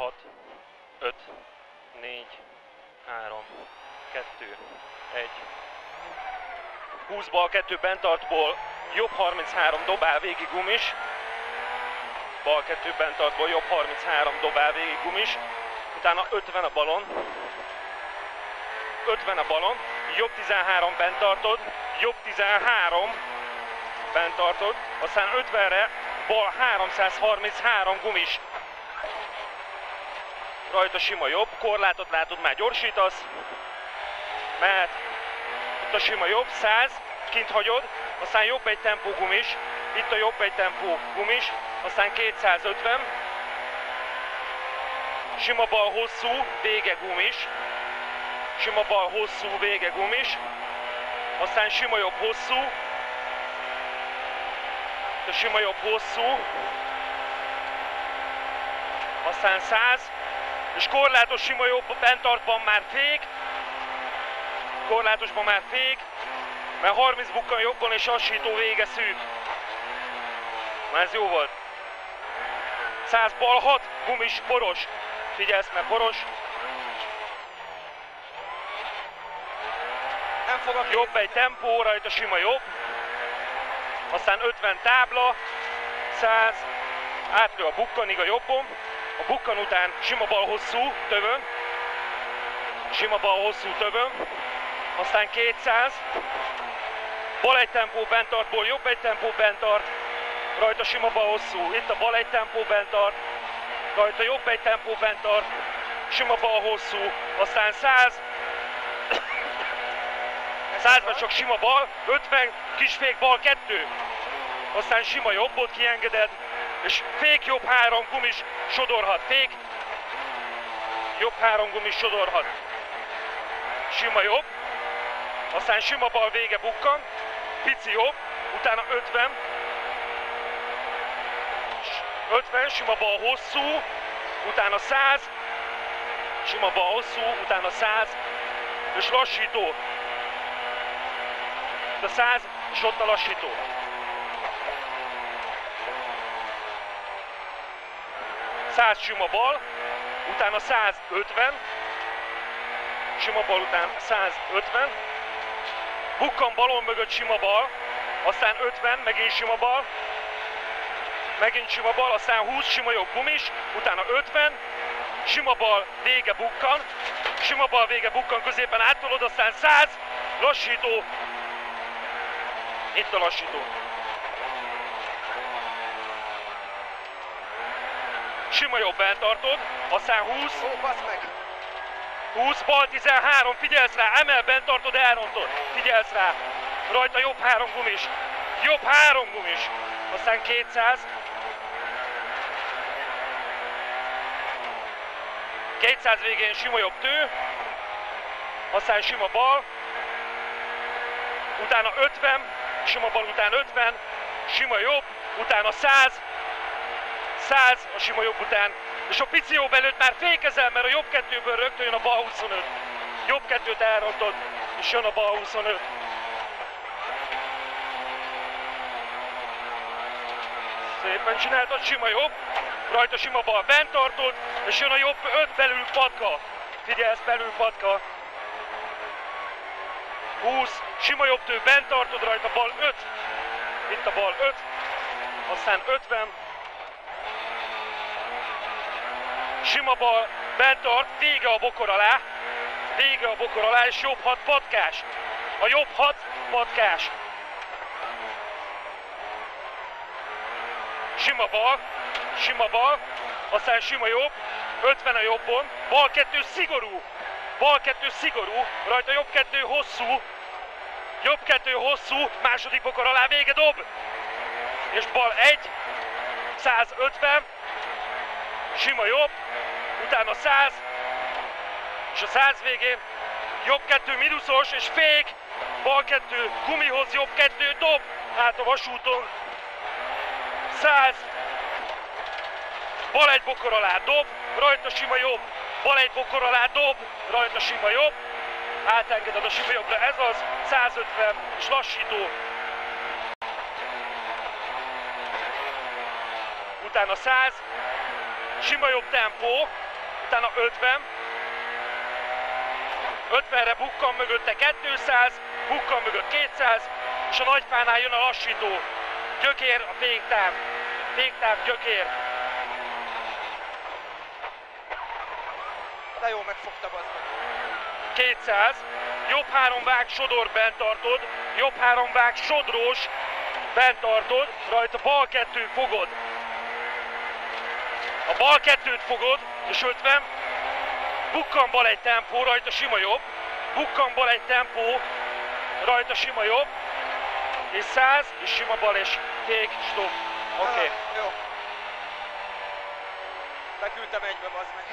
6, 5, 4, 3, 2, 1. 20 bal 2 bentartból, jobb 33, dobál végig gumis. Bal 2 bentartból, jobb 33, dobál végig gumis. Utána 50 a balon. 50 a balon, jobb 13 bent tartod, jobb 13 bent tartod, aztán 50-re bal 333 gumis. Rajta sima jobb, korlátot látod, már gyorsítasz. Mehet. Itt a sima jobb, 100, kint hagyod, aztán jobb egy tempó gumis. Itt a jobb egy tempó gumis, aztán 250. Sima bal hosszú, vége gumis. Sima bal hosszú, vége gumis. Aztán sima jobb hosszú. A sima jobb hosszú. Aztán 100. És korlátos sima jobb bentartban már fék. Korlátosban már fék. Mert 30 bukkan jobban és lassító vége szűk. Már ez jó volt. 100 bal 6, gumis, boros. Figyelsz, mert boros. Jobb egy tempó, rajta sima jobb. Aztán 50 tábla. 100. Átlő a bukkanig a jobbon. A bukkan után sima bal hosszú, tövön. Sima bal hosszú, tövön. Aztán 200. Bal egy tempó bent tartból, jobb egy tempó bent tart. Rajta sima bal hosszú. Itt a bal egy tempó bent tart. Rajta jobb egy tempó bent tart. Sima bal hosszú. Aztán 100. 100-ban csak sima bal, 50 kisfék bal 2. Aztán sima jobbot kiengeded, és fék jobb 3 gumis sodorhat. Fék jobb 3 gumis sodorhat. Sima jobb, aztán sima bal vége bukkan, pici jobb, utána 50. 50, sima bal hosszú, utána 100. Sima bal hosszú, utána 100. És lassító. A 100, és ott a lassító. 100 sima bal, utána 150. Sima bal után 150. Bukkan balon mögött sima bal, aztán 50, megint sima bal. Megint sima bal, aztán 20 sima jobb gumis, utána 50. Sima bal, vége bukkan. Sima bal, vége bukkan, középen áttolod, aztán 100. Lassító. Itt a lassító. Sima jobb bentartod, aztán 20. Ó, bassz meg! 20, bal 13, figyelsz rá, emel bentartod, elrontod. Figyelsz rá. Rajta jobb 3 gumis. Jobb 3 gumis. Aztán 200. 200 végén sima jobb tő. Aztán sima bal. Utána 50. Sima bal után 50, sima jobb, utána 100, 100 a sima jobb után, és a pici jobb előtt már fékezel, mert a jobb 2-ből rögtön jön a bal 25. Jobb 2-t elrontod, és jön a bal 25. Szépen csináltad, sima jobb, rajta sima bal bent tartod, és jön a jobb 5 belül patka. Figyelsz, belül patka. 20, sima jobb tő, bent tartod, rajta bal 5. Itt a bal 5. Aztán 50. Sima bal, bent tart, vége a bokor alá. Vége a bokor alá, és jobb 6 patkás. A jobb 6 patkás. Sima bal, aztán sima jobb, 50 a jobbon, bal 2 szigorú. Bal 2 szigorú, rajta jobb 2 hosszú. Jobb 2 hosszú, második bokor alá, vége dob. És bal 1, 150. Sima jobb, utána 100. És a 100 végén jobb 2 mínuszos és fék. Bal 2 gumihoz, jobb 2 dob. Hát a vasúton. 100. Bal 1 bokor alá dob, rajta sima jobb. Bal 1 bokor alá dob, rajta sima jobb. Átengeded a sima jobbra, ez az, 150, és lassító. Utána 100, sima jobb tempó, utána 50, 50-re bukkan mögötte 200, bukkan mögött 200, és a nagyfánál jön a lassító. Gyökér a féktáv. Féktáv, gyökér. De jó, megfogta az meg. 200, jobb 3 vág sodor bent tartod, jobb 3 vág sodrós bent tartod, rajta bal 2 fogod. A bal 2-t fogod, és 50, bukkan bal egy tempó, rajta sima jobb, bukkan bal egy tempó, rajta sima jobb, és 100, és sima bal, és kék, stop. Oké. Jó. Beküldtem egybe, bazd meg.